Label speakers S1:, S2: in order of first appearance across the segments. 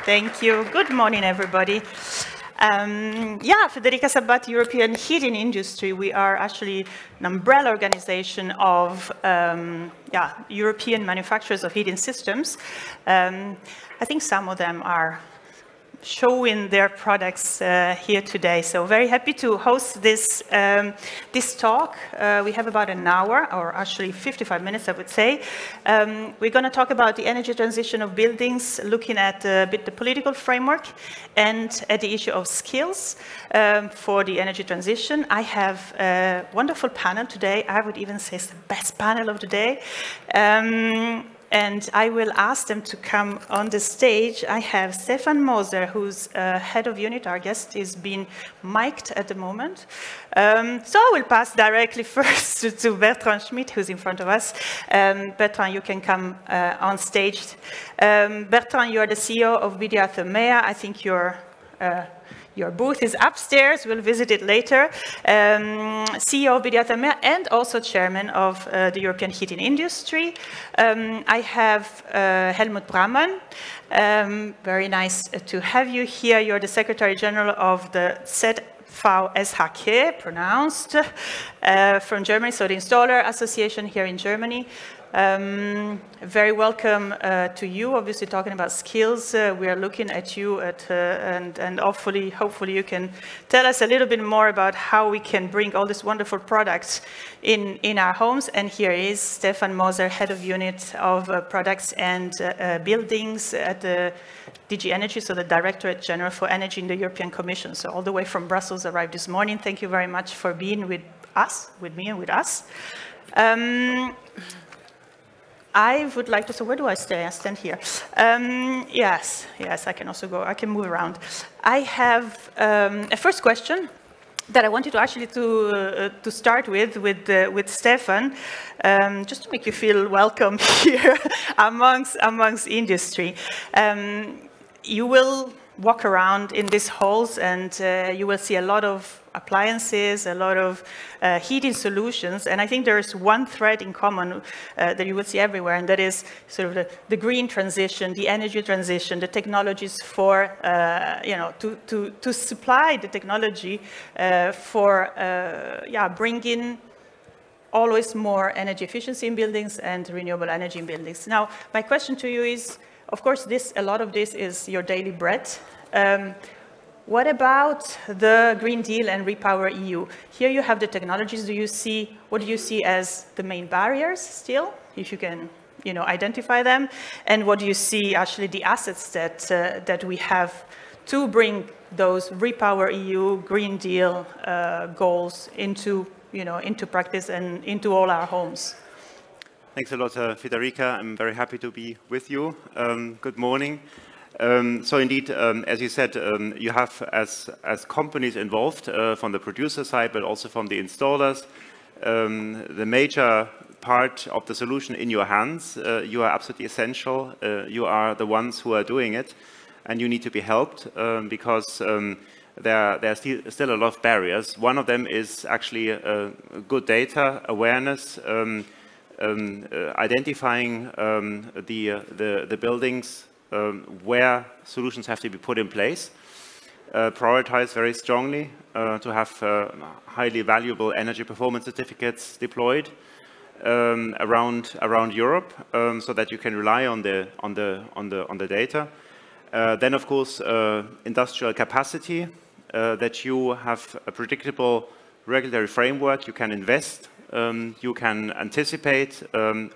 S1: Thank you. Good morning, everybody. Federica Sabbat, European Heating Industry. We are actually an umbrella organization of European manufacturers of heating systems. I think some of them are showing their products here today. So very happy to host this talk. We have about an hour, or actually 55 minutes, I would say. We're going to talk about the energy transition of buildings, looking at a bit the political framework and at the issue of skills for the energy transition. I have a wonderful panel today. I would even say it's the best panel of the day. And I will ask them to come on the stage. I have Stefan Moser, who's head of unit. Our guest is being mic'd at the moment. So I will pass directly first to Bertrand Schmidt, who's in front of us. Bertrand, you can come on stage. Bertrand, you are the CEO of BDR Thermea. I think your booth is upstairs. We'll visit it later. CEO of BDR Thermea and also chairman of the European Heating Industry. I have Helmut Brahmann. Very nice to have you here. You're the Secretary General of the ZVSHK, pronounced, from Germany, so the Installer Association here in Germany. Very welcome to you. Obviously, talking about skills, we are looking at you and hopefully you can tell us a little bit more about how we can bring all these wonderful products in our homes. And here is Stefan Moser, head of unit of products and buildings at the DG Energy, so the Directorate General for Energy in the European Commission. So all the way from Brussels, arrived this morning. Thank you very much for being with us, with me and with us. I would like to, so where do I stay? I stand here. Yes, I can also go, I can move around. I have a first question that I wanted to actually to start with Stefan, just to make you feel welcome here amongst industry. You will walk around in these halls and you will see a lot of appliances, a lot of heating solutions, and I think there is one thread in common that you will see everywhere, and that is sort of the green transition, the energy transition, the technologies for, to supply the technology for, bringing always more energy efficiency in buildings and renewable energy in buildings. Now, my question to you is, of course, a lot of this is your daily bread. What about the Green Deal and Repower EU? Here you have the technologies. What do you see as the main barriers still, if you can, identify them? And what do you see actually the assets that we have to bring those Repower EU, Green Deal goals into practice and into all our homes?
S2: Thanks a lot, Federica. I'm very happy to be with you. Good morning. So indeed, as you said, you have as companies involved from the producer side, but also from the installers, the major part of the solution in your hands. You are absolutely essential. You are the ones who are doing it, and you need to be helped because there are still a lot of barriers. One of them is actually good data awareness, identifying the buildings where solutions have to be put in place, prioritize very strongly to have highly valuable energy performance certificates deployed around Europe, so that you can rely on the data. Then, of course, industrial capacity, that you have a predictable regulatory framework. You can invest. You can anticipate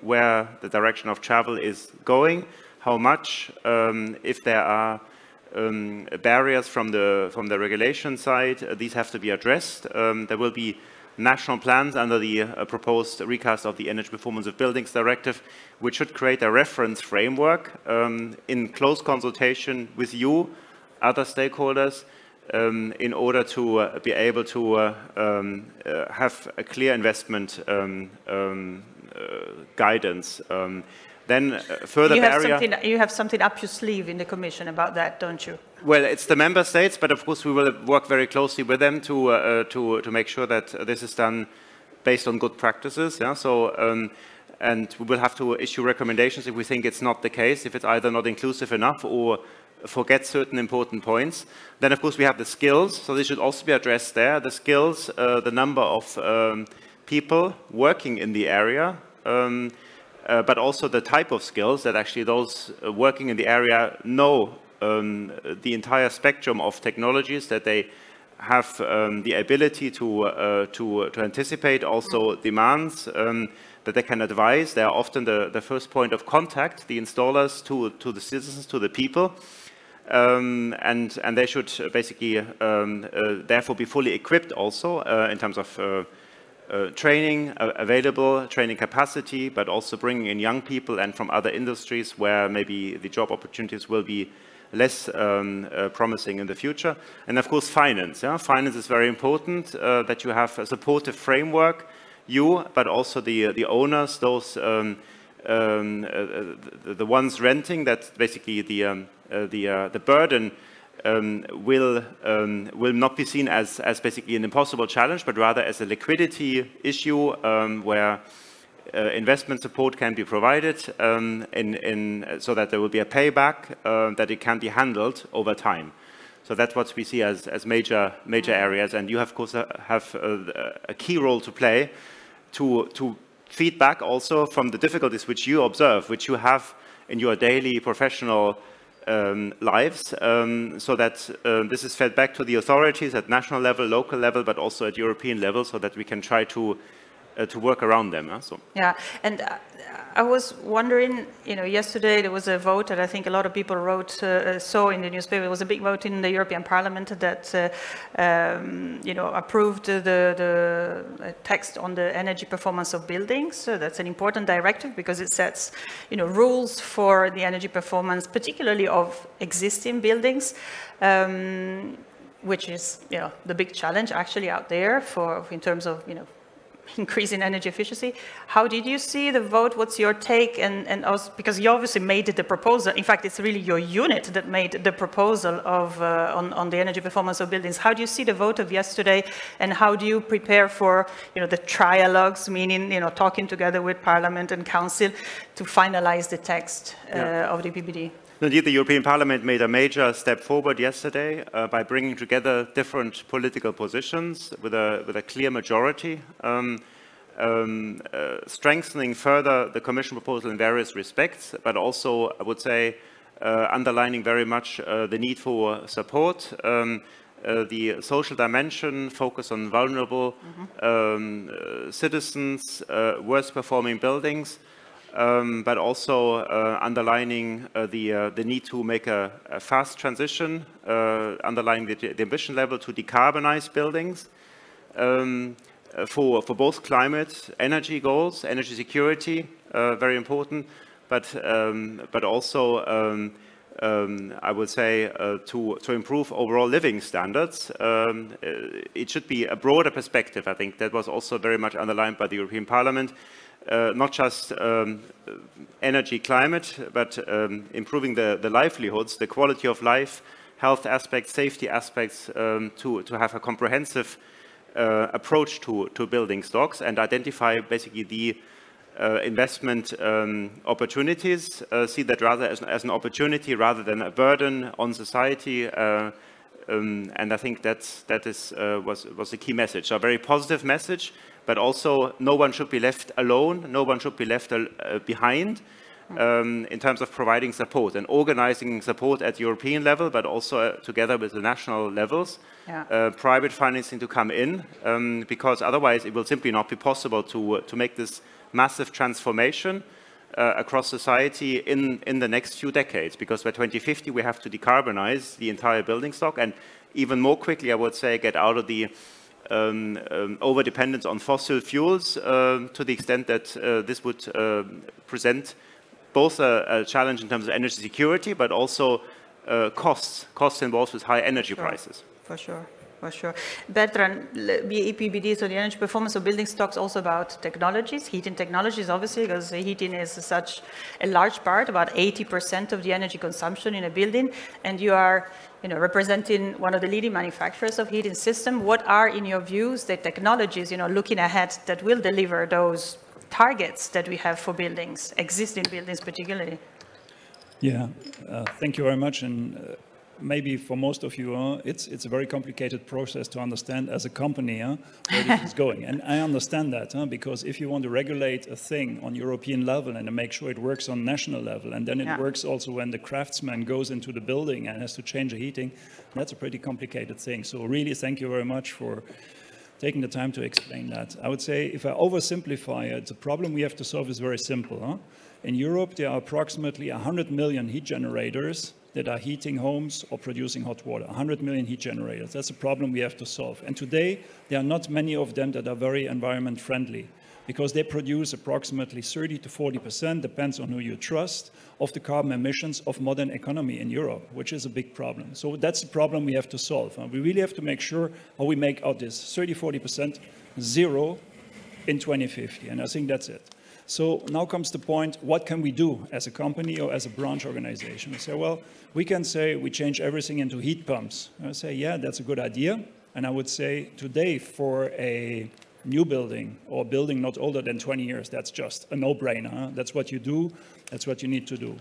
S2: where the direction of travel is going. How much, if there are barriers from the regulation side, these have to be addressed. There will be national plans under the proposed recast of the Energy Performance of Buildings Directive, which should create a reference framework in close consultation with you, other stakeholders, in order to be able to have a clear investment guidance. Then further barrier.
S1: You have something up your sleeve in the Commission about that, don't you?
S2: Well, it's the member states, but of course we will work very closely with them to make sure that this is done based on good practices. Yeah. So and we will have to issue recommendations if we think it's not the case, if it's either not inclusive enough or forget certain important points. Then, of course, we have the skills, so they should also be addressed there. The skills, the number of people working in the area, but also the type of skills that actually those working in the area know the entire spectrum of technologies, that they have the ability to anticipate also demands, that they can advise. They are often the first point of contact, the installers to the citizens, to the people. And they should basically therefore be fully equipped also in terms of training, available training capacity, but also bringing in young people and from other industries where maybe the job opportunities will be less promising in the future. And of course, finance. Yeah? Finance is very important, that you have a supportive framework, but also the owners, those the ones renting, that basically the burden will not be seen as basically an impossible challenge, but rather as a liquidity issue where investment support can be provided so that there will be a payback, that it can be handled over time. So that's what we see as major areas, and you of course have a key role to play to feedback also from the difficulties which you observe, which you have in your daily professional lives, so that this is fed back to the authorities at national level, local level, but also at European level, so that we can try to work around them. So. Yeah,
S1: and I was wondering, yesterday there was a vote that I think a lot of people saw in the newspaper. It was a big vote in the European Parliament that, approved the text on the energy performance of buildings. So that's an important directive because it sets, rules for the energy performance, particularly of existing buildings. Which is, the big challenge actually out there in terms of, increasing energy efficiency. How did you see the vote? What's your take? And also, because you obviously made the proposal. In fact, it's really your unit that made the proposal of on the energy performance of buildings. How do you see the vote of yesterday? And how do you prepare for, the trialogues, meaning, talking together with Parliament and Council to finalize the text of the PBD?
S2: Indeed, the European Parliament made a major step forward yesterday by bringing together different political positions with a clear majority, strengthening further the Commission proposal in various respects, but also, I would say, underlining very much the need for support, the social dimension, focus on vulnerable citizens, worst performing buildings, but also underlining the need to make a fast transition, underlining the ambition level to decarbonize buildings for both climate, energy goals, energy security, very important, but also I would say to improve overall living standards. It should be a broader perspective. I think that was also very much underlined by the European Parliament. Not just energy, climate, but improving the livelihoods, the quality of life, health aspects, safety aspects, to have a comprehensive approach to building stocks and identify basically the investment opportunities, see that rather as an opportunity rather than a burden on society. And I think that was a key message, a very positive message, but also no one should be left alone, no one should be left behind in terms of providing support and organizing support at European level, but also together with the national levels, private financing to come in, because otherwise it will simply not be possible to make this massive transformation across society in the next few decades, because by 2050 we have to decarbonize the entire building stock, and even more quickly, I would say, get out of the over-dependence on fossil fuels to the extent that this would present both a challenge in terms of energy security, but also costs involved with high energy prices.
S1: For sure. For sure. Bertrand, EPBD, so the energy performance of building stocks, also about technologies, heating technologies, obviously, because heating is such a large part, about 80% of the energy consumption in a building, and you are representing one of the leading manufacturers of heating system. What are, in your views, the technologies, looking ahead, that will deliver those targets that we have for buildings, existing buildings particularly?
S3: Yeah, thank you very much. And maybe for most of you, it's a very complicated process to understand as a company where this is going. And I understand that, because if you want to regulate a thing on European level and make sure it works on national level, and then it works also when the craftsman goes into the building and has to change the heating, that's a pretty complicated thing. So really, thank you very much for taking the time to explain that. I would say, if I oversimplify it, the problem we have to solve is very simple. In Europe, there are approximately 100 million heat generators that are heating homes or producing hot water. 100 million heat generators. That's a problem we have to solve. And today, there are not many of them that are very environment friendly, because they produce approximately 30 to 40%, depends on who you trust, of the carbon emissions of modern economy in Europe, which is a big problem. So that's the problem we have to solve. We really have to make sure how we make out this 30, 40% zero in 2050. And I think that's it. So now comes the point, what can we do as a company or as a branch organization? We say, well, we can say we change everything into heat pumps. I say, yeah, that's a good idea. And I would say today for a new building or a building not older than 20 years, that's just a no-brainer. That's what you do. That's what you need to do.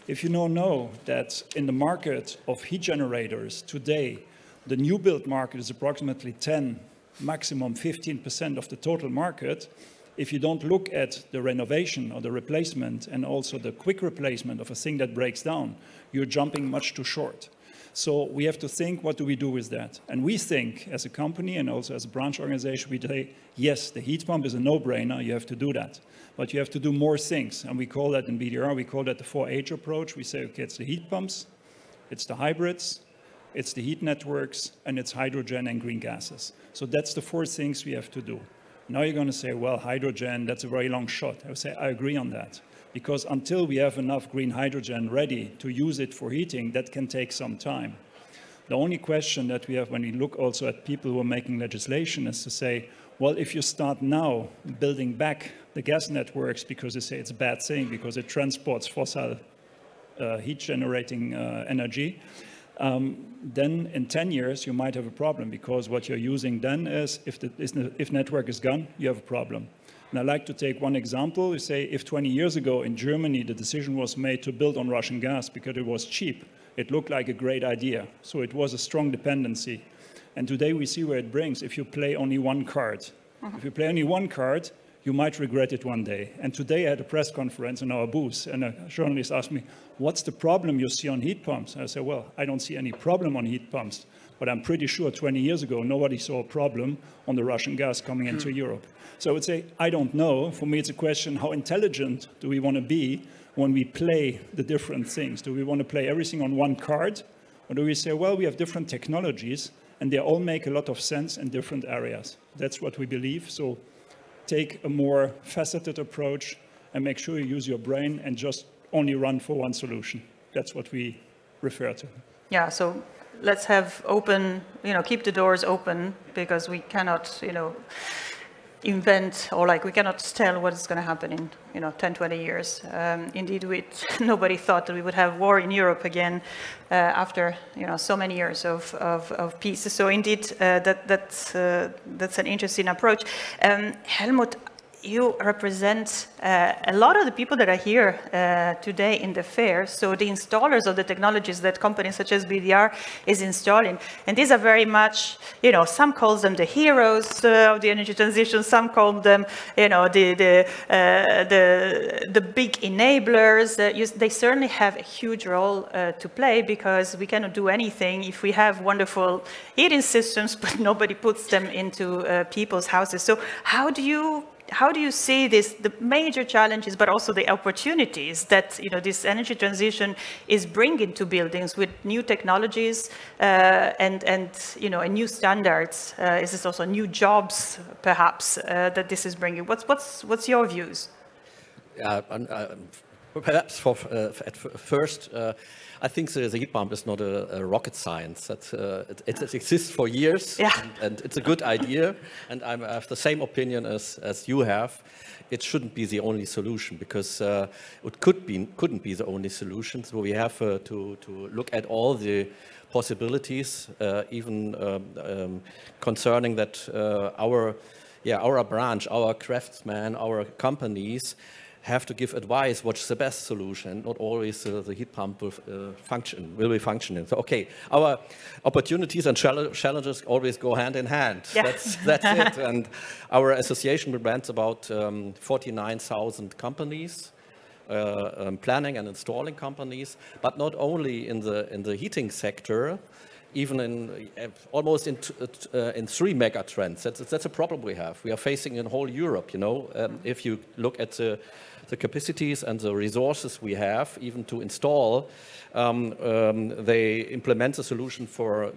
S3: If you know that in the market of heat generators today, the new build market is approximately 10, maximum 15% of the total market. If you don't look at the renovation or the replacement and also the quick replacement of a thing that breaks down, you're jumping much too short. So we have to think, what do we do with that? And we think, as a company and also as a branch organization, we say, yes, the heat pump is a no-brainer, you have to do that. But you have to do more things. And we call that in BDR, we call that the 4H approach. We say, okay, it's the heat pumps, it's the hybrids, it's the heat networks, and it's hydrogen and green gases. So that's the 4 things we have to do. Now you're going to say, well, hydrogen, that's a very long shot. I would say, I agree on that. Because until we have enough green hydrogen ready to use it for heating, that can take some time. The only question that we have when we look also at people who are making legislation is to say, well, if you start now building back the gas networks because they say it's a bad thing because it transports fossil heat generating energy, then in 10 years you might have a problem, because what you're using then is, if network is gone, you have a problem. And I like to take one example. We say if 20 years ago in Germany the decision was made to build on Russian gas because it was cheap, it looked like a great idea. So it was a strong dependency. And today we see where it brings if you play only one card. If you play only one card, you might regret it one day. And today I had a press conference in our booth, and a journalist asked me, what's the problem you see on heat pumps? I said, well, I don't see any problem on heat pumps, but I'm pretty sure 20 years ago, nobody saw a problem on the Russian gas coming into Europe. So I would say, I don't know. For me, it's a question, how intelligent do we want to be when we play the different things? Do we want to play everything on one card? Or do we say, well, we have different technologies, and they all make a lot of sense in different areas? That's what we believe. So take a more faceted approach and make sure you use your brain and just only run for one solution. That's what we refer to.
S1: Yeah, so let's have open, keep the doors open, because we cannot, invent, or we cannot tell what is going to happen in 10, 20 years. Indeed, nobody thought that we would have war in Europe again after so many years of peace. So indeed, that's an interesting approach. Helmut, you represent a lot of the people that are here today in the fair, so the installers of the technologies that companies such as BDR is installing. And these are very much, some call them the heroes of the energy transition, some call them, the big enablers. They certainly have a huge role to play, because we cannot do anything if we have wonderful heating systems, but nobody puts them into people's houses. So how do you see the major challenges, but also the opportunities that this energy transition is bringing to buildings with new technologies and new standards? Is this also new jobs, perhaps, that this is bringing? What's your views?
S4: Perhaps at first. I think the heat pump is not a rocket science. It exists for years, and it's a good idea. And I have the same opinion as you have. It shouldn't be the only solution, because it couldn't be the only solution. So we have to look at all the possibilities, even concerning that our branch, our craftsmen, our companies have to give advice what's the best solution, not always the heat pump will be functioning. So, okay, our opportunities and challenges always go hand in hand.
S1: Yeah.
S4: That's it. And our association represents about 49,000 companies, planning and installing companies, but not only in the heating sector, even in almost in 3 mega trends. That's a problem we have. We are facing in whole Europe, you know. If you look at the capacities and the resources we have, even to install, they implement a solution for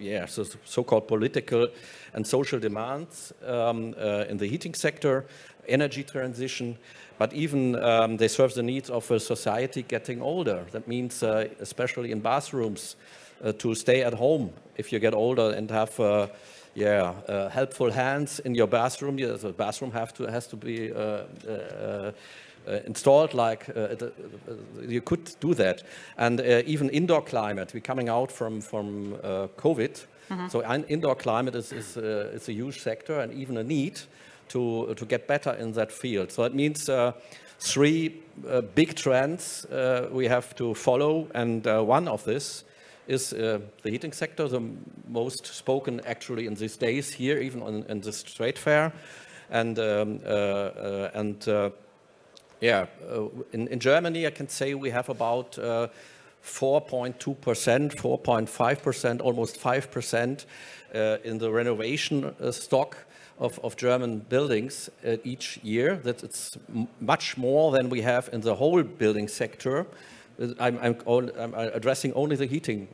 S4: so-called political and social demands in the heating sector, energy transition, but even they serve the needs of a society getting older. That means, especially in bathrooms, to stay at home if you get older and have helpful hands in your bathroom. The bathroom has to be installed like you could do that. And even indoor climate, we're coming out from COVID. So indoor climate is a huge sector and even a need to get better in that field. So it means 3 big trends we have to follow, and one of this is the heating sector, the most spoken actually in these days here, even in this trade fair. And in Germany, I can say we have about 4.2%, 4.5%, almost 5% in the renovation stock of German buildings each year. It's much more than we have in the whole building sector. I'm addressing only the heating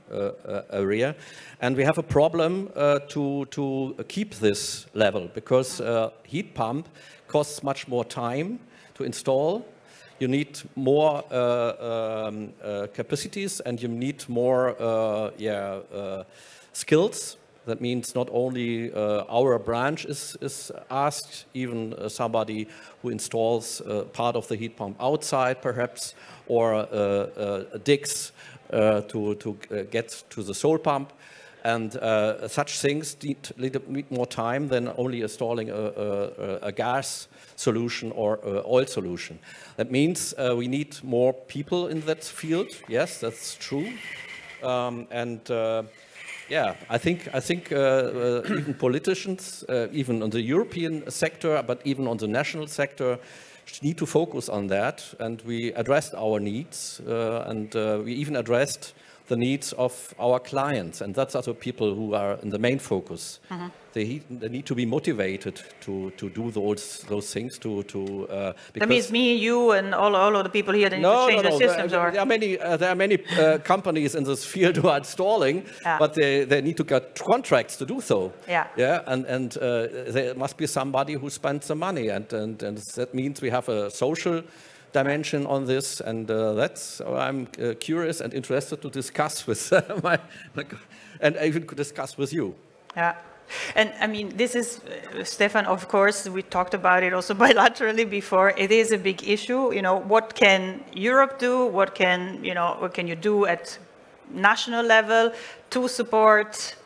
S4: area, and we have a problem to keep this level, because heat pump costs much more time to install. You need more capacities, and you need more skills. That means not only our branch is asked, even somebody who installs part of the heat pump outside, perhaps, or digs to get to the solar pump. And such things need more time than only installing a gas solution or oil solution. That means we need more people in that field. Yes, that's true. I think even politicians, even on the European sector, but even on the national sector, need to focus on that. And we addressed our needs, and we even addressed the needs of our clients, and that's also people who are in the main focus. They need to be motivated to do those things.
S1: That means me, you, and all of the people here that need to change the systems.
S4: There are many companies in this field who are installing, but they need to get contracts to do so. And there must be somebody who spends the money, and that means we have a social dimension on this, and that's I'm curious and interested to discuss with and even discuss with you.
S1: Yeah. And I mean, this is, Stefan, of course, we talked about it also bilaterally before. It is a big issue. You know, what can Europe do? What can you do at national level to support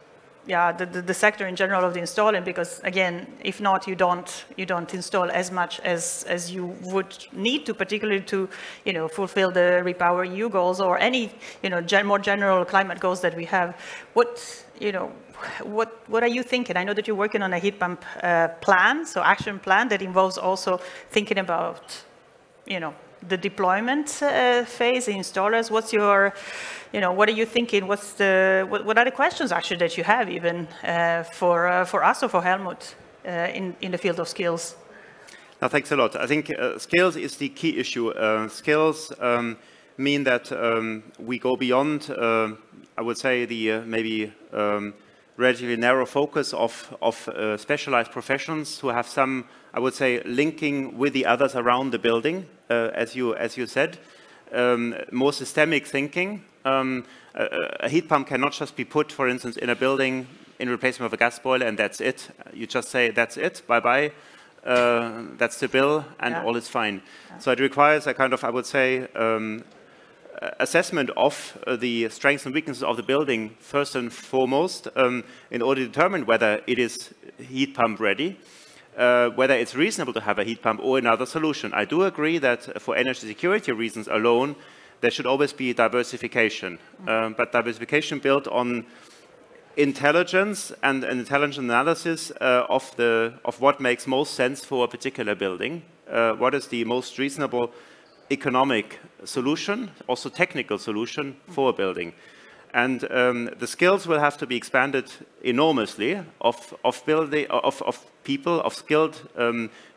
S1: the sector in general of the installing? Because again, if not, you don't install as much as you would need to, particularly to fulfill the Repower EU goals or any more general climate goals that we have. What are you thinking? I know that you're working on a heat pump plan, so action plan that involves also thinking about the deployment phase, the installers. What's your, what are you thinking? What are the questions actually that you have even for us or for Helmut in the field of skills?
S2: No, thanks a lot. I think skills is the key issue. Skills mean that we go beyond, I would say, the maybe relatively narrow focus of specialized professions who have some, I would say, linking with the others around the building, as you said, more systemic thinking. A heat pump cannot just be put, for instance, in a building in replacement of a gas boiler, and that's it. You just say, that's it, bye-bye, that's the bill, and all is fine. So it requires a kind of, I would say, assessment of the strengths and weaknesses of the building first and foremost in order to determine whether it is heat pump ready. whether it's reasonable to have a heat pump or another solution. I do agree that for energy security reasons alone, there should always be diversification, but diversification built on intelligence and an intelligent analysis of what makes most sense for a particular building, what is the most reasonable economic solution, also technical solution for a building. And the skills will have to be expanded enormously of people, of skilled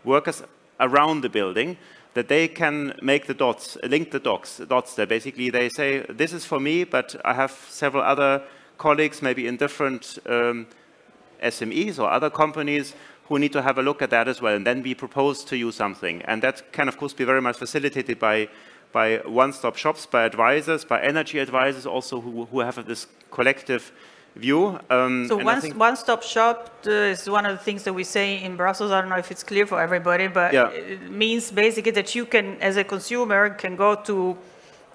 S2: workers around the building, that they can make the dots, link the dots there. Basically, they say, this is for me, but I have several other colleagues, maybe in different SMEs or other companies, who need to have a look at that as well. And then we propose to you something. And that can, of course, be very much facilitated by one-stop shops, by advisors, by energy advisors also who have this collective view.
S1: So one-stop shop is one of the things that we say in Brussels. I don't know if it's clear for everybody, but it means basically that you can, as a consumer, can go to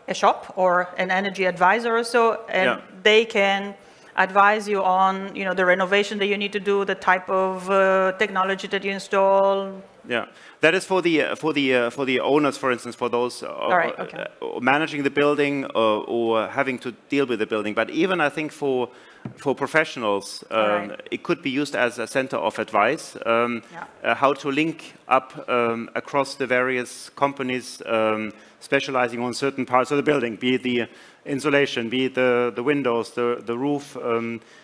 S1: a shop or an energy advisor or so, and they can advise you on, the renovation that you need to do, the type of technology that you install.
S2: Yeah, that is for the owners, for instance, for those managing the building or having to deal with the building. But even I think for professionals, it could be used as a center of advice, how to link up across the various companies specializing on certain parts of the building, be it the insulation, be it the windows, the roof,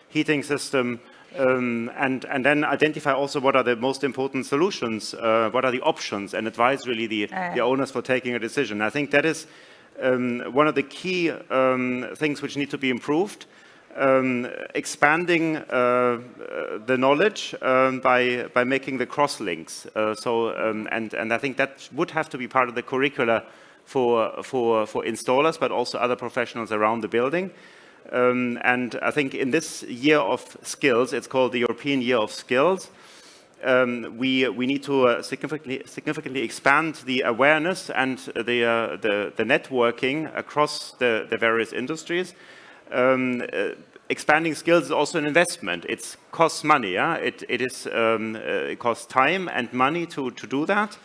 S2: heating system, and then identify also what are the most important solutions, what are the options, and advise really the owners for taking a decision. I think that is one of the key things which need to be improved. Expanding the knowledge by making the cross links. And I think that would have to be part of the curricula for installers, but also other professionals around the building. And I think in this year of skills, it's called the European Year of Skills, we need to significantly expand the awareness and the networking across the various industries. Expanding skills is also an investment. It costs money. It costs time and money to do that.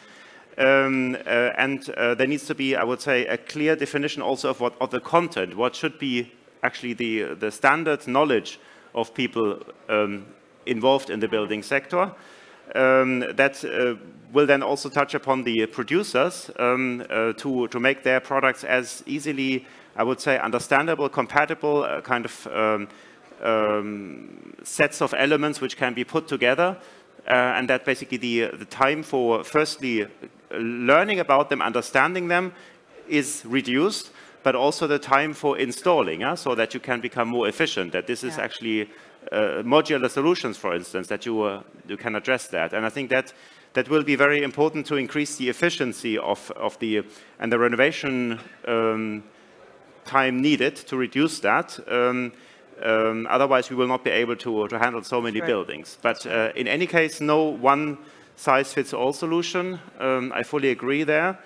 S2: There needs to be, I would say, a clear definition also of the content. What should be actually the standard knowledge of people involved in the building sector. That will then also touch upon the producers to make their products as easily, I would say, understandable, compatible, kind of sets of elements which can be put together, and that basically the time for firstly learning about them, understanding them is reduced, but also the time for installing, so that you can become more efficient, that this is actually modular solutions, for instance, that you can address that. And I think that will be very important to increase the efficiency of the renovation time needed to reduce that. Otherwise, we will not be able to handle so many buildings. But in any case, no one-size-fits-all solution. I fully agree there.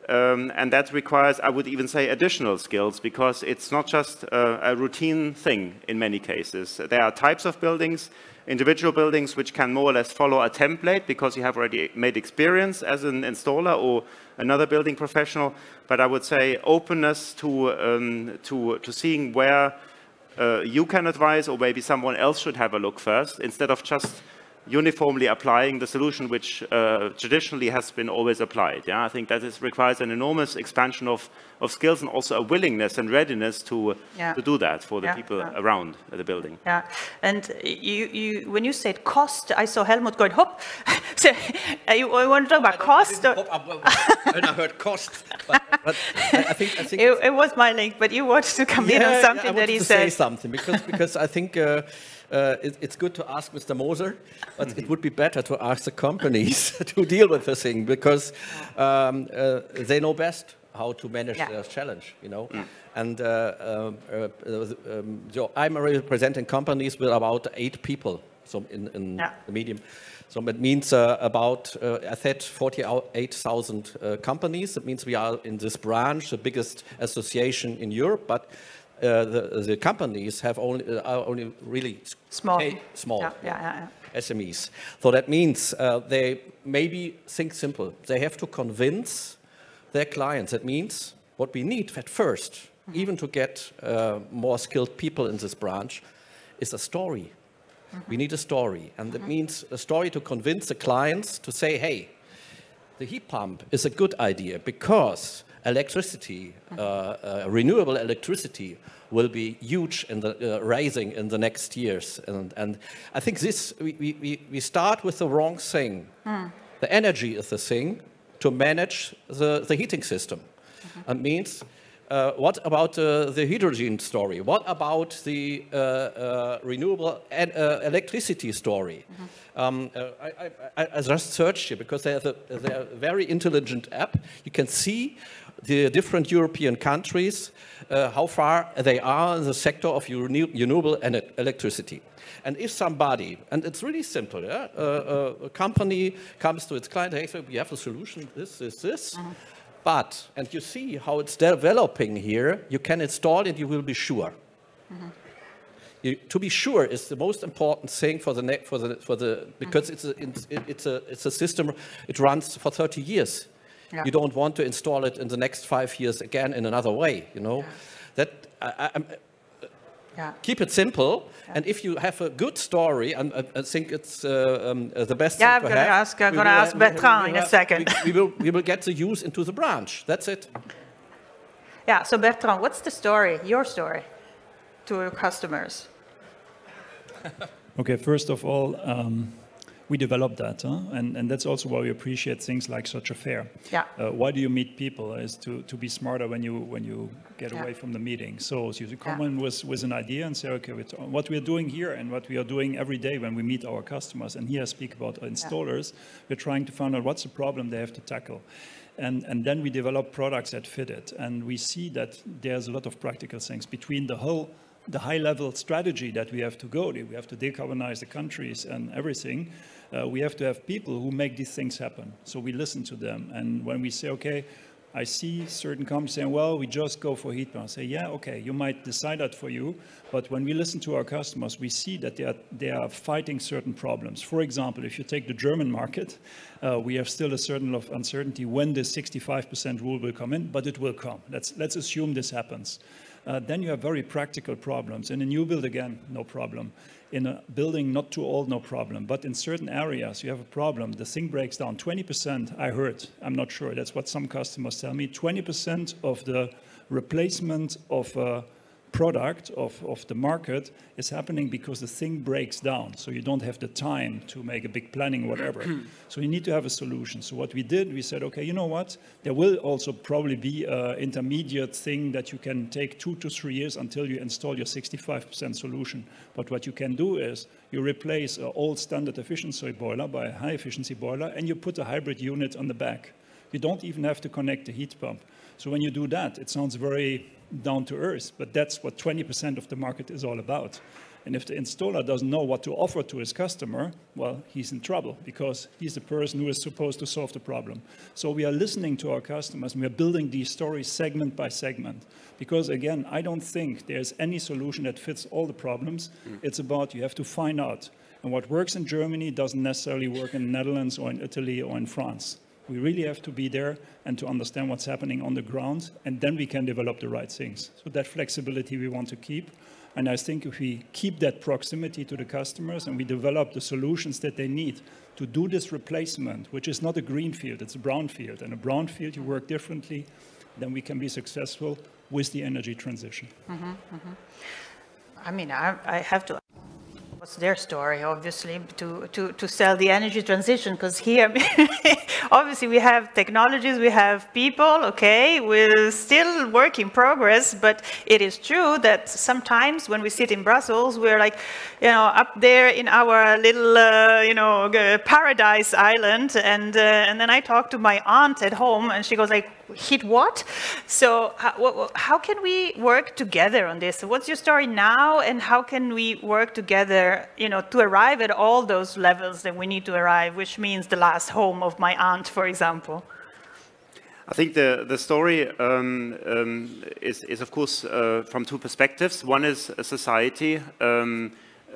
S2: And that requires, I would even say, additional skills, because it's not just a routine thing in many cases. There are types of buildings, individual buildings, which can more or less follow a template because you have already made experience as an installer or another building professional. But I would say openness to seeing where you can advise, or maybe someone else should have a look first, instead of just uniformly applying the solution which traditionally has been always applied. I think that requires an enormous expansion of skills and also a willingness and readiness to do that for the people around the building. Yeah, and
S1: when you said cost, I saw Helmut going, hop. So you want to talk about cost?
S4: When I heard cost, but I think
S1: it was my link, but you wanted to come in on something that he said.
S4: I wanted to say something because I think it's good to ask Mr. Moser, but it would be better to ask the companies to deal with the thing, because they know best how to manage their challenge, And so I'm representing companies with about 8 people, so in the medium. So that means about, I said, 48,000 companies. That means we are in this branch, the biggest association in Europe, but the companies have are only really small. SMEs. So that means they maybe think simple. They have to convince their clients. That means what we need at first, even to get more skilled people in this branch, is a story. We need a story. And that means a story to convince the clients to say, hey, the heat pump is a good idea because electricity, renewable electricity, will be huge in the rising in the next years. And I think this, we start with the wrong thing. The energy is the thing to manage the heating system. It means, what about the hydrogen story? What about the renewable electricity story? I just searched here because they have a very intelligent app. You can see the different European countries, how far they are in the sector of renewable electricity. And if somebody, and it's really simple, yeah? A company comes to its client, hey, so we have a solution, this. But, and you see how it's developing here, you can install it, you will be sure. To be sure is the most important thing for the because it's a system, it runs for 30 years. Yeah. You don't want to install it in the next 5 years again in another way, you know. Yeah. Keep it simple, and if you have a good story, and I think it's the best thing to have.
S1: I'm going to ask Bertrand in a second.
S4: We will get the use into the branch. That's it.
S1: Yeah. So Bertrand, what's the story? Your story to your customers?
S3: Okay. First of all, we developed that, and that's also why we appreciate things like such a fair.
S1: Yeah.
S3: Why do you meet people? Is to be smarter when you get away from the meeting. So you come in with an idea and say, okay, what we are doing here and what we are doing every day when we meet our customers. And here I speak about installers. We're trying to find out what's the problem they have to tackle. And then we develop products that fit it. And we see that there's a lot of practical things between the high-level strategy that we have to go to. We have to decarbonize the countries and everything. We have to have people who make these things happen. So we listen to them. And when we say, okay, I see certain companies saying, well, we just go for heat pumps. I say, yeah, okay, you might decide that for you. But when we listen to our customers, we see that they are fighting certain problems. For example, if you take the German market, we have still a certain of uncertainty when the 65% rule will come in, but it will come. Let's assume this happens. Then you have very practical problems. In a new build, again, no problem. In a building not too old, no problem. But in certain areas, you have a problem. The thing breaks down. 20%, I heard, I'm not sure, that's what some customers tell me, 20% of the replacement of a product of the market is happening because the thing breaks down. So you don't have the time to make a big planning, whatever. So you need to have a solution. So what we did, we said, okay, you know what? There will also probably be an intermediate thing that you can take 2 to 3 years until you install your 65% solution. But what you can do is you replace an old standard efficiency boiler by a high efficiency boiler, and you put a hybrid unit on the back. You don't even have to connect the heat pump. So when you do that, it sounds very down to earth, but that's what 20% of the market is all about. And if the installer doesn't know what to offer to his customer, well, he's in trouble because he's the person who is supposed to solve the problem. So we are listening to our customers and we are building these stories segment by segment. Because again, I don't think there's any solution that fits all the problems. It's about you have to find out. And what works in Germany doesn't necessarily work in the Netherlands or in Italy or in France. We really have to be there and to understand what's happening on the ground, and then we can develop the right things. So that flexibility we want to keep. And I think if we keep that proximity to the customers and we develop the solutions that they need to do this replacement, which is not a green field, it's a brown field. And a brown field, you work differently, then we can be successful with the energy transition.
S1: I mean, I have to... What's their story, obviously, to sell the energy transition? Because here, obviously, we have technologies, we have people, okay, we're still work in progress, but it is true that sometimes when we sit in Brussels, we're like, you know, up there in our little, you know, paradise island, and then I talk to my aunt at home, and she goes like, hit what? So how can we work together on this? So what's your story now, and how can we work together, you know, to arrive at all those levels that we need to arrive, which means the last home of my aunt, for example?
S2: I think the story is of course from two perspectives. One is a society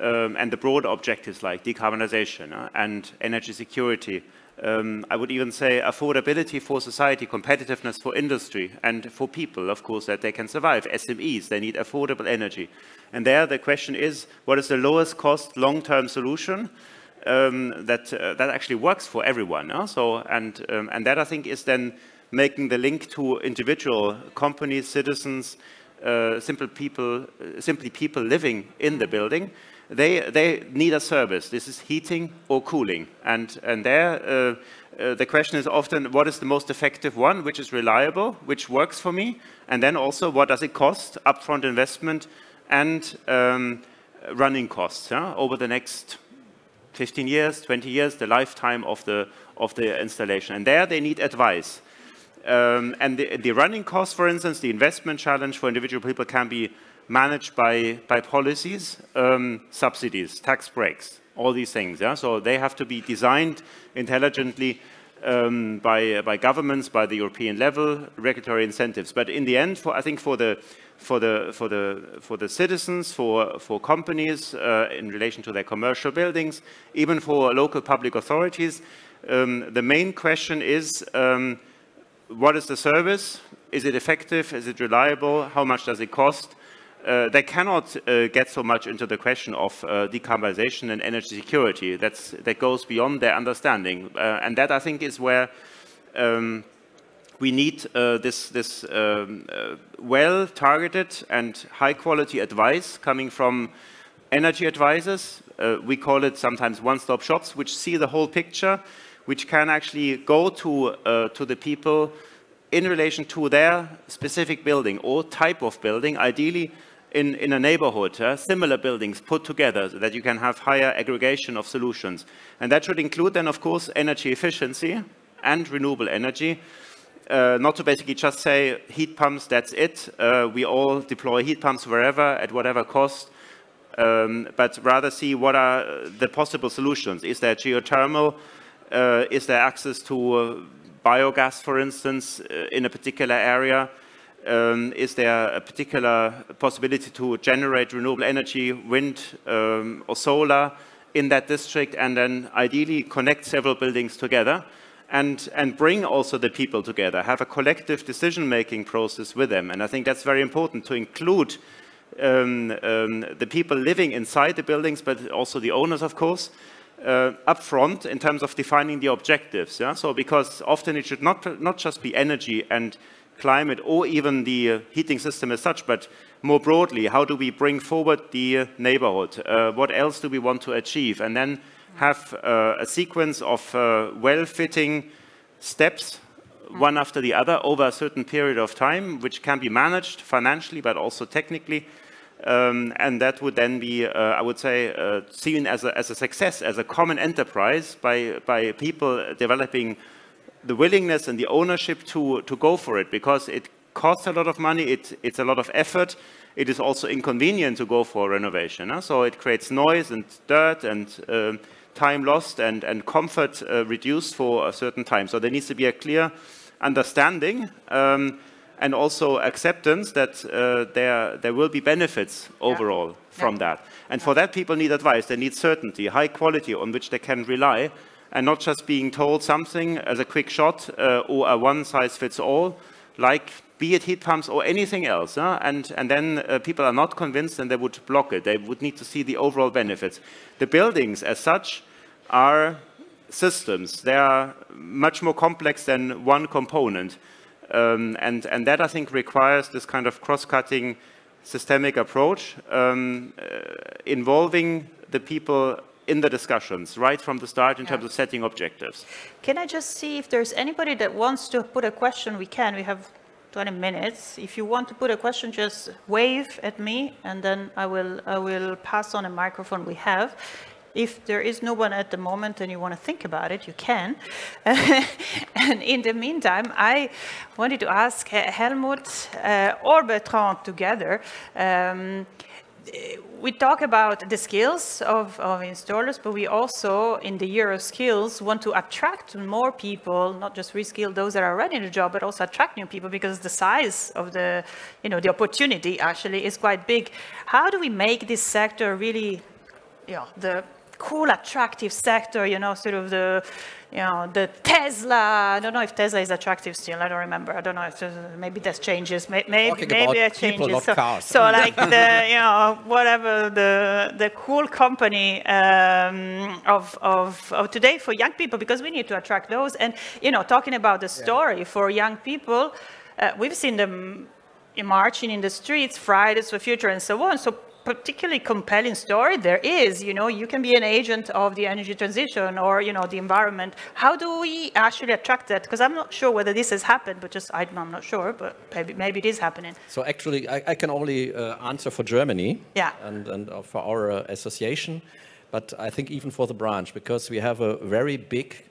S2: and the broader objectives like decarbonization and energy security. I would even say affordability for society, competitiveness for industry, and for people, of course, that they can survive. SMEs, they need affordable energy. And there the question is, what is the lowest cost long-term solution that actually works for everyone? And that, I think, is then making the link to individual companies, citizens, simply people living in the building. They need a service. This is heating or cooling. And there, the question is often, what is the most effective one, which is reliable, which works for me? And then also, what does it cost, upfront investment and running costs over the next 15 years, 20 years, the lifetime of the installation. And there they need advice. And the running costs, for instance, the investment challenge for individual people can be managed by policies, subsidies, tax breaks, all these things. So they have to be designed intelligently by governments, by the European level, regulatory incentives. But in the end, I think for the citizens, for companies in relation to their commercial buildings, even for local public authorities, the main question is, what is the service? Is it effective? Is it reliable? How much does it cost? They cannot get so much into the question of decarbonization and energy security. That goes beyond their understanding. And that, I think, is where we need this well-targeted and high-quality advice coming from energy advisors. We call it sometimes one-stop shops, which see the whole picture, which can actually go to the people in relation to their specific building or type of building, ideally in a neighborhood, similar buildings put together so that you can have higher aggregation of solutions. And that should include then, of course, energy efficiency and renewable energy. Not to basically just say heat pumps, that's it. We all deploy heat pumps wherever, at whatever cost. But rather see what are the possible solutions. Is there geothermal? Is there access to biogas, for instance, in a particular area? Is there a particular possibility to generate renewable energy, wind or solar in that district, and then ideally connect several buildings together and bring also the people together, have a collective decision-making process with them. And I think that's very important to include the people living inside the buildings, but also the owners, of course, up front in terms of defining the objectives. So because often it should not just be energy and climate or even the heating system as such, but more broadly, how do we bring forward the neighborhood? What else do we want to achieve? And then have a sequence of well-fitting steps, one after the other, over a certain period of time, which can be managed financially, but also technically. And that would then be, I would say, seen as a success, as a common enterprise by people developing the willingness and the ownership to go for it, because it costs a lot of money, it's a lot of effort, it is also inconvenient to go for renovation. So it creates noise and dirt and time lost and comfort reduced for a certain time. So there needs to be a clear understanding and also acceptance that there will be benefits overall from that. And for that, people need advice, they need certainty, high quality on which they can rely, and not just being told something as a quick shot or a one-size-fits-all, like be it heat pumps or anything else. And then people are not convinced and they would block it. They would need to see the overall benefits. The buildings as such are systems. They are much more complex than one component. And that, I think, requires this kind of cross-cutting systemic approach involving the people in the discussions right from the start in terms of setting objectives.
S1: Can I just see if there's anybody that wants to put a question? We can. We have 20 minutes. If you want to put a question, just wave at me, and then I will pass on a microphone we have. If there is no one at the moment and you want to think about it, you can. And in the meantime, I wanted to ask Helmut or Bertrand together. We talk about the skills of installers, but we also, in the year of skills, want to attract more people, not just reskill those that are already in the job, but also attract new people, because the size of the, the opportunity actually is quite big. How do we make this sector really the cool, attractive sector, sort of the Tesla. I don't know if Tesla is attractive still. I don't remember. I don't know. Maybe that changes. Maybe it changes.
S4: Not cars.
S1: So like whatever the cool company of today for young people, because we need to attract those. And talking about the story for young people, we've seen them marching in the streets, Fridays for Future, and so on. So particularly compelling story there is, you can be an agent of the energy transition or, the environment. How do we actually attract that? Because I'm not sure whether this has happened, but I'm not sure, but maybe it is happening.
S4: So actually, I can only answer for Germany and for our association, but I think even for the branch, because we have a very big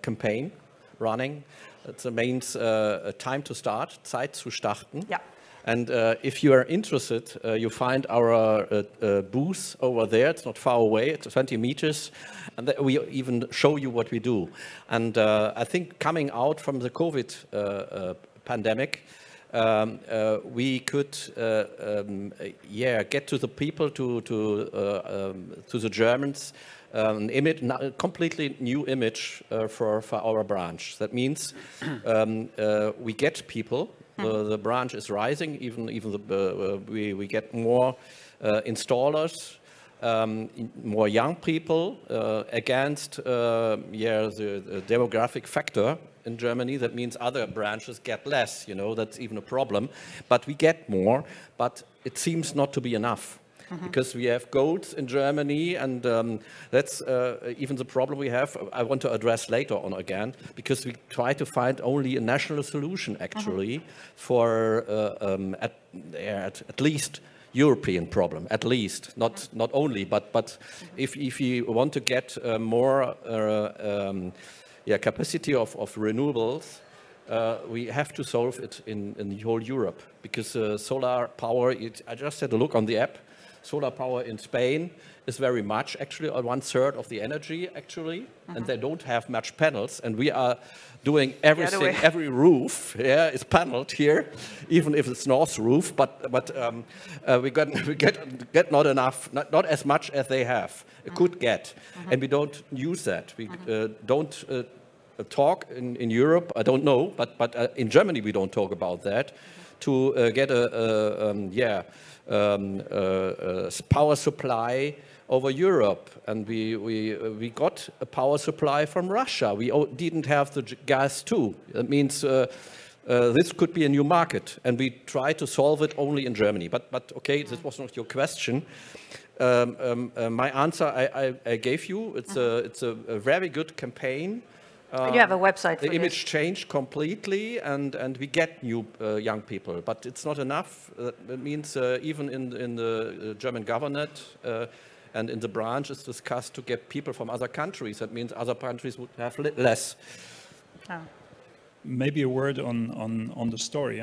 S4: campaign running. It means time to start, Zeit zu starten.
S1: Yeah.
S4: And if you are interested, you find our booth over there. It's not far away. It's 20 meters. And we even show you what we do. And I think coming out from the COVID pandemic, we could get to the people, to the Germans, a completely new image for our branch. That means we get people. The branch is rising. Even we get more installers, more young people against the demographic factor in Germany. That means other branches get less. That's even a problem. But we get more. But it seems not to be enough. Because we have goals in Germany, and that's even the problem we have. I want to address later on again, because we try to find only a national solution, actually, for at least European problem, at least, not only, but if you want to get more capacity of renewables, we have to solve it in the whole Europe, because solar power, I just had a look on the app. Solar power in Spain is very much, actually, 1/3 of the energy, actually, and they don't have much panels, and we are doing everything, every roof is paneled here, even if it's north roof, but we get not enough, not as much as they have, could get, and we don't use that. We don't talk in Europe, I don't know, but in Germany we don't talk about that, to get power supply over Europe, and we got a power supply from Russia. We didn't have the gas too. That means this could be a new market, and we try to solve it only in Germany. But okay, this was not your question. My answer I gave you. It's a very good campaign.
S1: You have a website for
S4: the image changed completely, and we get new young people, but it's not enough. That means even in the German government and in the branch, it's discussed to get people from other countries. That means other countries would have less.
S1: Oh.
S3: Maybe a word on the story,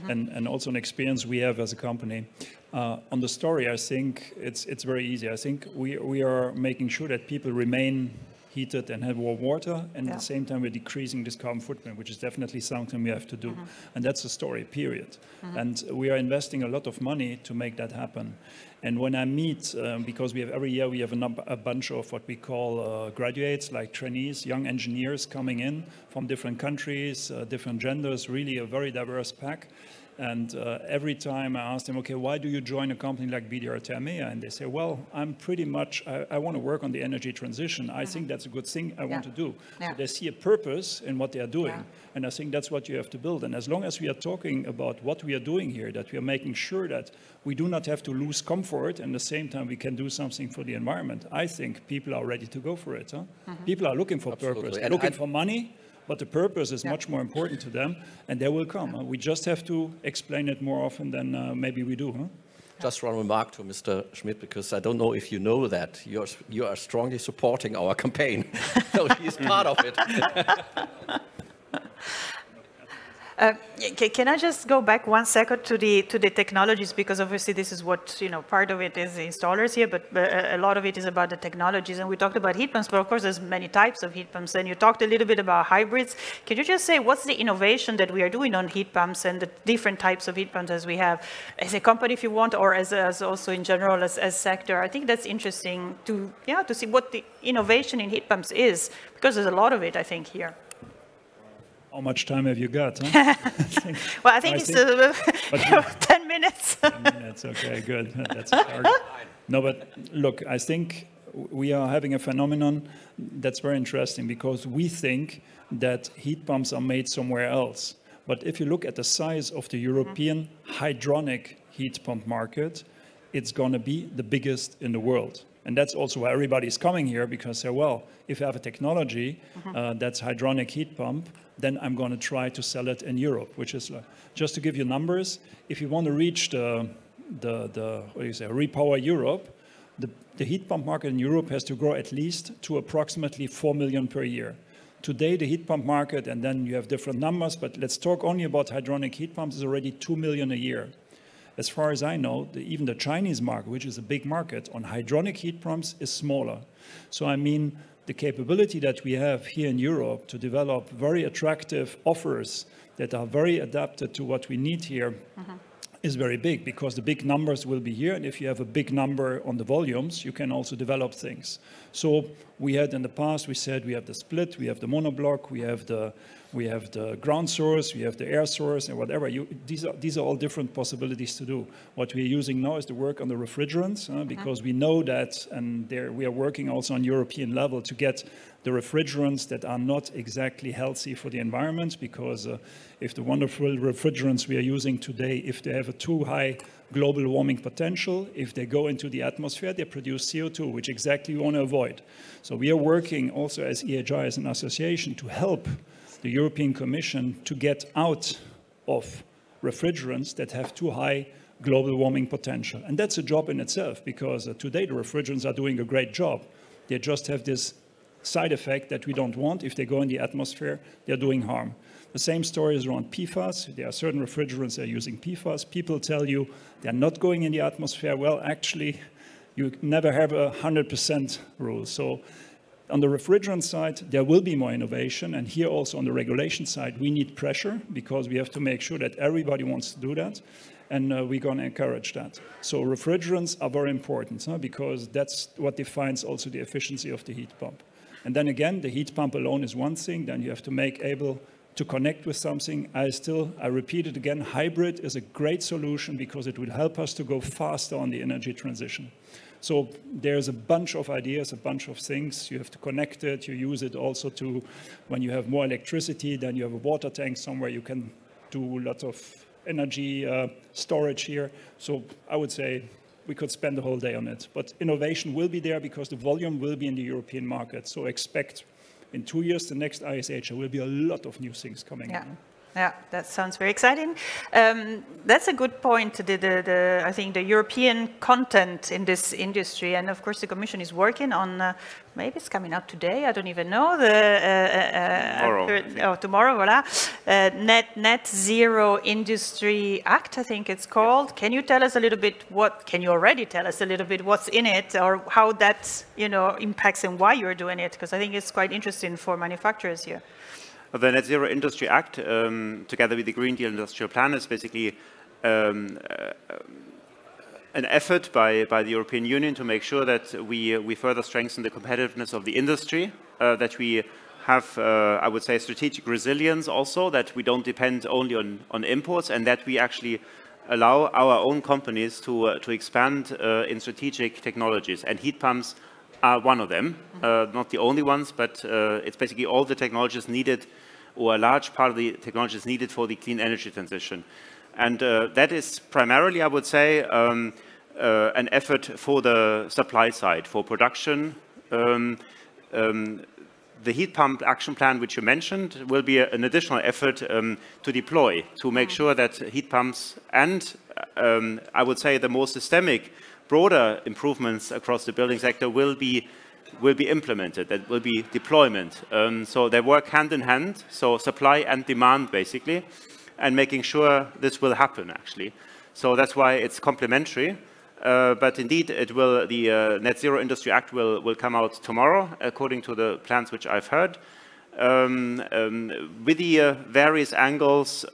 S3: and also an experience we have as a company. On the story, I think it's very easy. I think we are making sure that people remain heated and have warm water, and at the same time we're decreasing this carbon footprint, which is definitely something we have to do. And that's the story, period. And we are investing a lot of money to make that happen. And when I meet, because every year we have a bunch of what we call graduates, like trainees, young engineers coming in from different countries, different genders, really a very diverse pack. And every time I ask them, okay, why do you join a company like BDR Thermea? And they say, well, I'm pretty much, I want to work on the energy transition. I think that's a good thing I want to do. So they see a purpose in what they are doing. And I think that's what you have to build. And as long as we are talking about what we are doing here, that we are making sure that we do not have to lose comfort, and at the same time we can do something for the environment, I think people are ready to go for it. People are looking for purpose. They're looking for money. But the purpose is much more important to them, and they will come. We just have to explain it more often than maybe we do.
S4: Just one remark to Mr. Schmidt, because I don't know if you know that you are strongly supporting our campaign, so he's part of it.
S1: Can I just go back 1 second to the technologies, because obviously this is what, you know, part of it is the installers here, but a lot of it is about the technologies. And we talked about heat pumps, but of course there's many types of heat pumps. And you talked a little bit about hybrids. Can you just say what's the innovation that we are doing on heat pumps and the different types of heat pumps as we have as a company, if you want, or as also in general as sector? I think that's interesting to see what the innovation in heat pumps is, because there's a lot of it, I think, here.
S3: How much time have you got? Huh?
S1: Well, I think it's 10 minutes.
S3: 10 minutes, okay, good. That's a target. No, but look, I think we are having a phenomenon that's very interesting, because we think that heat pumps are made somewhere else. But if you look at the size of the European hydronic heat pump market, it's going to be the biggest in the world. And that's also why everybody's coming here, because they're, well, if you have a technology that's hydronic heat pump, then I'm going to try to sell it in Europe, which is, just to give you numbers, if you want to reach the what do you say, Repower Europe, the heat pump market in Europe has to grow at least to approximately 4 million per year. Today, the heat pump market, and then you have different numbers, but let's talk only about hydronic heat pumps, is already 2 million a year. As far as I know, even the Chinese market, which is a big market, on hydronic heat pumps is smaller. So I mean, the capability that we have here in Europe to develop very attractive offers that are very adapted to what we need here is very big, because the big numbers will be here. And if you have a big number on the volumes, you can also develop things. So we had in the past, we said we have the split, we have the monoblock, we have the ground source, we have the air source, and whatever. These are all different possibilities to do. What we're using now is to work on the refrigerants, because we know that, and we are working also on European level to get the refrigerants that are not exactly healthy for the environment, because if the wonderful refrigerants we are using today, if they have a too high global warming potential, if they go into the atmosphere, they produce CO2, which exactly we want to avoid. So we are working also as EHI, as an association, to help the European Commission to get out of refrigerants that have too high global warming potential. And that's a job in itself, because today the refrigerants are doing a great job. They just have this side effect that we don't want. If they go in the atmosphere, they're doing harm. The same story is around PFAS. There are certain refrigerants that are using PFAS. People tell you they're not going in the atmosphere. Well, actually, you never have a 100% rule. So on the refrigerant side, there will be more innovation. And here also on the regulation side, we need pressure, because we have to make sure that everybody wants to do that. And we're going to encourage that. So refrigerants are very important, because that's what defines also the efficiency of the heat pump. And then again, the heat pump alone is one thing. Then you have to make able to connect with something. I repeat it again, hybrid is a great solution, because it will help us to go faster on the energy transition. So there's a bunch of ideas, a bunch of things. You have to connect it. You use it also to, when you have more electricity, then you have a water tank somewhere. You can do lots of energy storage here. So I would say we could spend the whole day on it. But innovation will be there, because the volume will be in the European market. So expect in 2 years, the next ISH, there will be a lot of new things coming in.
S1: Yeah, that sounds very exciting. That's a good point, I think the European content in this industry. And of course, the Commission is working on, maybe it's coming out today, I don't even know, tomorrow, voilà. Net Zero Industry Act, I think it's called. Can you tell us a little bit can you already tell us a little bit what's in it, or how that, impacts and why you're doing it? Because I think it's quite interesting for manufacturers here.
S2: The Net Zero Industry Act, together with the Green Deal Industrial Plan, is basically an effort by the European Union to make sure that we further strengthen the competitiveness of the industry, that we have, I would say, strategic resilience also, that we don't depend only on imports, and that we actually allow our own companies to expand in strategic technologies. And heat pumps are one of them, not the only ones, but it's basically all the technologies needed, or a large part of the technologies needed for the clean energy transition. And that is primarily, I would say, an effort for the supply side, for production. The heat pump action plan, which you mentioned, will be an additional effort to deploy, to make sure that heat pumps and, I would say, the more systemic, broader improvements across the building sector will be implemented. That will be deployment. So they work hand in hand, so supply and demand, basically. and making sure this will happen, actually. So that's why it's complementary. But indeed, it will, the Net Zero Industry Act will come out tomorrow, according to the plans which I've heard. With the various angles,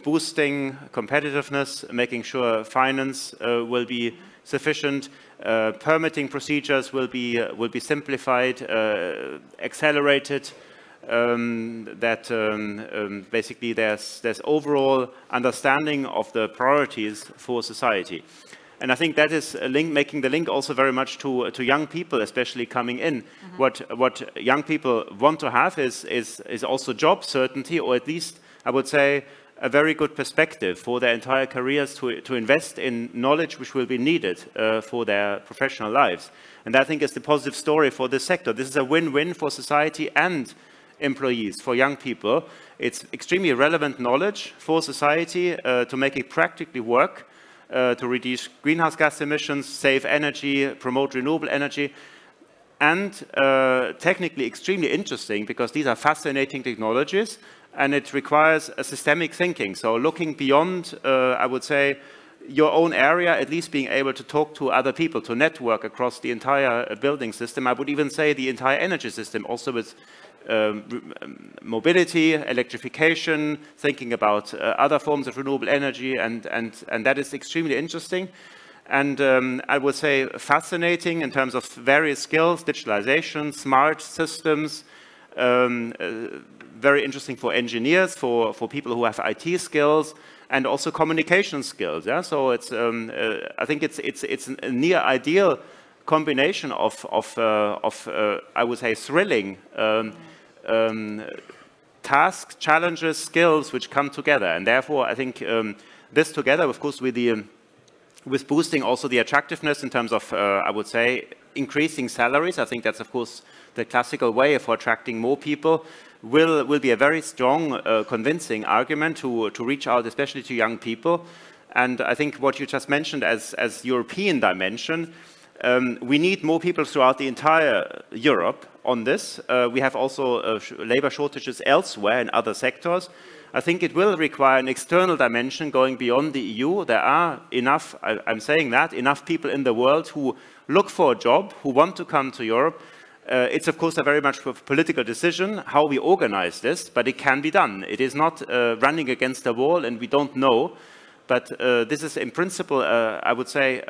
S2: boosting competitiveness, making sure finance will be sufficient, permitting procedures will be simplified, accelerated, that basically there's overall understanding of the priorities for society. And I think that is a link, making the link also very much to young people, especially coming in. Mm-hmm. What young people want to have is also job certainty, or at least, I would say, a very good perspective for their entire careers to invest in knowledge which will be needed for their professional lives. And I think is the positive story for this sector. This is a win-win for society and employees, for young people. It's extremely relevant knowledge for society to make it practically work. To reduce greenhouse gas emissions, save energy, promote renewable energy, and technically extremely interesting because these are fascinating technologies and it requires a systemic thinking. So looking beyond, I would say, your own area, at least being able to talk to other people, to network across the entire building system. I would even say the entire energy system, also with mobility, electrification, thinking about other forms of renewable energy, and that is extremely interesting. And I would say fascinating in terms of various skills, digitalization, smart systems, very interesting for engineers, for people who have IT skills, and also communication skills. Yeah? So it's, I think it's a near ideal combination of I would say, thrilling tasks, challenges, skills which come together. And therefore, I think this together, of course, with boosting also the attractiveness in terms of, I would say, increasing salaries. I think that's, of course, the classical way for attracting more people. Will be a very strong, convincing argument to reach out, especially to young people. And I think what you just mentioned as European dimension, we need more people throughout the entire Europe on this. We have also labor shortages elsewhere in other sectors. I think it will require an external dimension going beyond the EU. There are enough, I'm saying that, enough people in the world who look for a job, who want to come to Europe. It's of course a very much a political decision how we organize this, but it can be done. It is not running against a wall and we don't know, but this is in principle, I would say,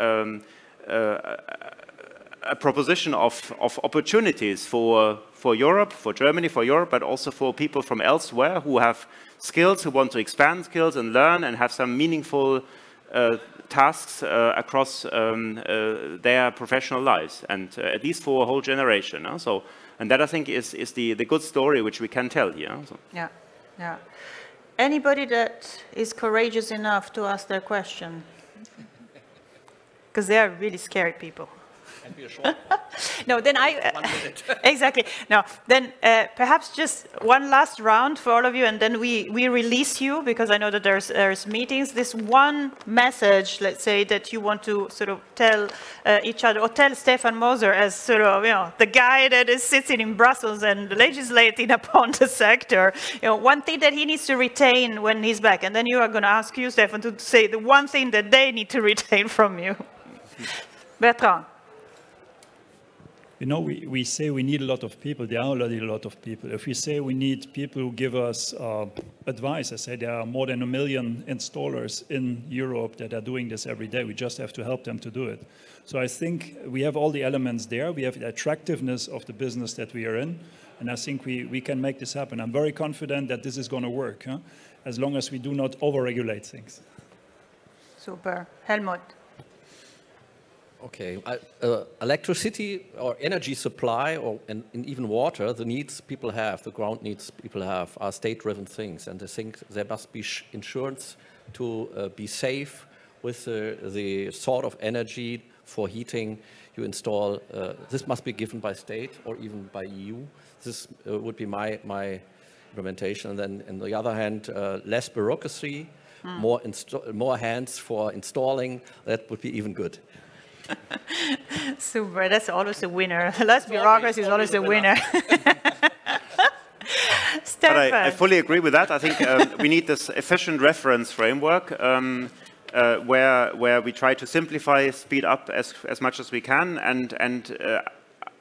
S2: a proposition of opportunities for Europe, for Germany, for Europe, but also for people from elsewhere who have skills, who want to expand skills and learn and have some meaningful tasks across their professional lives, and at least for a whole generation. So, and that I think is the good story which we can tell here. So. Yeah,
S1: yeah. Anybody that is courageous enough to ask their question? Because they are really scary people.
S4: And be a short
S1: no, then 1 minute. Exactly. No, then perhaps just one last round for all of you, and then we release you, because I know that there's meetings. This one message, let's say, that you want to sort of tell each other, or tell Stefan Moser as sort of, the guy that is sitting in Brussels and legislating upon the sector. One thing that he needs to retain when he's back, and then you are going to ask you, Stefan, to say the one thing that they need to retain from you. Bertrand.
S3: We say we need a lot of people. There are already a lot of people. If we say we need people who give us advice, I say there are more than 1 million installers in Europe that are doing this every day. We just have to help them to do it. So I think we have all the elements there. We have the attractiveness of the business that we are in. And I think we can make this happen. I'm very confident that this is going to work, as long as we do not over-regulate things.
S1: Super. Helmut.
S4: Okay, electricity or energy supply, and even water, the needs people have, the ground needs people have, are state-driven things, and I think there must be insurance to be safe with the sort of energy for heating you install. This must be given by state or even by EU. This would be my implementation. And then, on the other hand, less bureaucracy, more hands for installing. That would be even good.
S1: Super, that's always a winner. Less bureaucracy is always a winner. Stefan.
S2: I fully agree with that. I think we need this efficient reference framework where we try to simplify, speed up as much as we can, and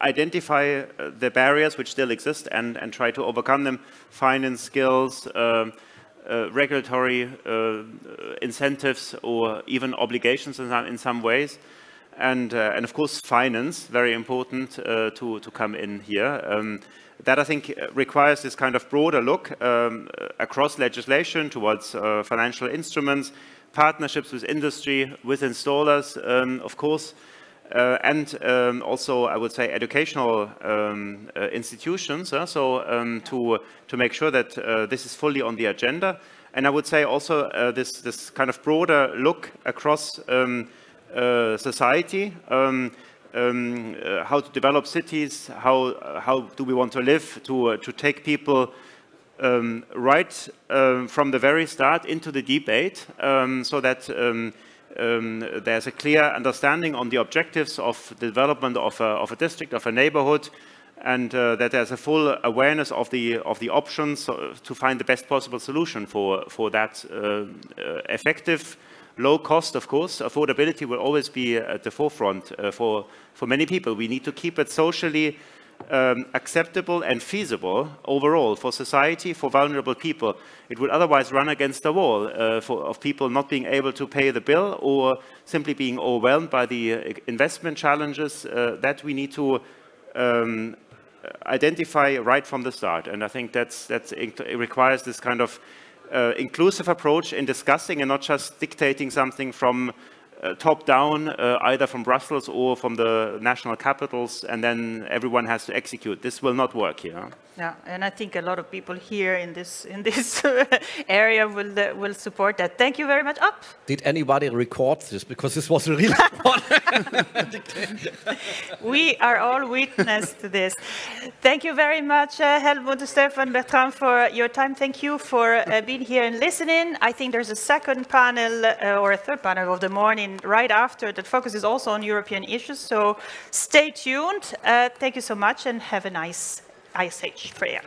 S2: identify the barriers which still exist and try to overcome them. Finance, skills, regulatory incentives, or even obligations in some ways. And of course, finance, very important to come in here. That, I think, requires this kind of broader look across legislation towards financial instruments, partnerships with industry, with installers, of course, and also, I would say, educational institutions, to make sure that this is fully on the agenda. And I would say also this kind of broader look across society, how to develop cities, how do we want to live, to take people right from the very start into the debate, so that there's a clear understanding on the objectives of the development of a district, of a neighborhood, and that there's a full awareness of the options to find the best possible solution for that effective, low cost. Of course, affordability will always be at the forefront for many people. We need to keep it socially acceptable and feasible overall for society, for vulnerable people. It would otherwise run against the wall of people not being able to pay the bill, or simply being overwhelmed by the investment challenges that we need to identify right from the start. And I think it requires this kind of inclusive approach in discussing and not just dictating something from top down, either from Brussels or from the national capitals, and then everyone has to execute. This will not work here.
S1: Yeah, and I think a lot of people here in this area will support that. Thank you very much. Up.
S4: Did anybody record this? Because this was really important.
S1: We are all witness to this. Thank you very much, Helmut, Stefan, Bertrand, for your time. Thank you for being here and listening. I think there's a second panel or a third panel of the morning right after that focuses also on European issues. So stay tuned. Thank you so much and have a nice ISH prayer.